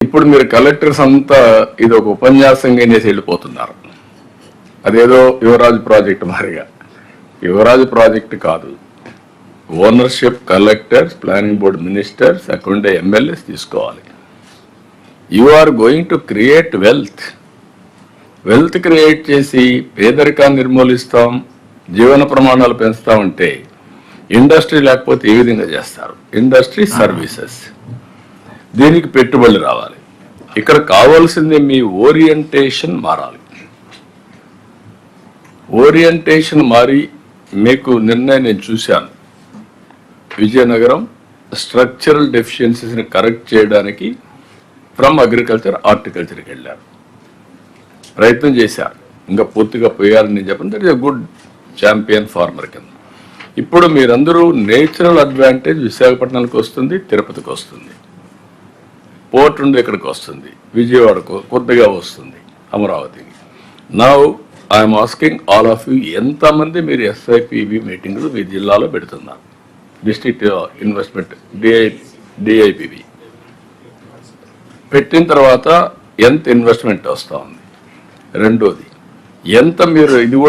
ఇప్పుడు మీరు కలెక్టర్స్ అంతా ఇది ఒక ఉపన్యాసంగా అనేసి వెళ్ళిపోతున్నారు. అదేదో యువరాజు ప్రాజెక్ట్ మారిగా. యువరాజు ప్రాజెక్ట్ కాదు, ownership collectors, planning board ministers, అక్కడ ఉండే ఎమ్మెల్యేస్ తీసుకోవాలి. You are going to create wealth create చేసి పేదరికాన్ని నిర్మూలిస్తాం, జీవన ప్రమాణాలు పెంచుతామంటే ఇండస్ట్రీ లేకపోతే ఏ విధంగా చేస్తారు? ఇండస్ట్రీ సర్వీసెస్, దీనికి పెట్టుబడులు రావాలి. ఇక్కడ కావాల్సింది మీ ఓరియంటేషన్ మారాలి. ఓరియంటేషన్ మారి మీకు నిర్ణయం నేను చూశాను. విజయనగరం స్ట్రక్చరల్ డెఫిషియన్సీస్ని కరెక్ట్ చేయడానికి ఫ్రమ్ అగ్రికల్చర్ హార్టికల్చర్కి వెళ్ళారు, ప్రయత్నం చేశారు. ఇంకా పూర్తిగా పోయారని నేను చెప్పను. That is a good champion farmer కింద. ఇప్పుడు మీరందరూ నేచురల్ అడ్వాంటేజ్ విశాఖపట్నానికి వస్తుంది, తిరుపతికి వస్తుంది, పోర్ట్ నుండి ఇక్కడికి వస్తుంది, విజయవాడకు కొద్దిగా వస్తుంది, అమరావతికి. Now I'm asking all of you, ఎంతమంది మీరు ఎస్ఐపిబి మీటింగ్లు మీ జిల్లాలో పెడుతున్నారు? డిస్ట్రిక్ట్ ఇన్వెస్ట్మెంట్ డిఐపిబి పెట్టిన తర్వాత ఎంత ఇన్వెస్ట్మెంట్ వస్తూ ఉంది? రెండోది, ఎంత మీరు ఇది కూడా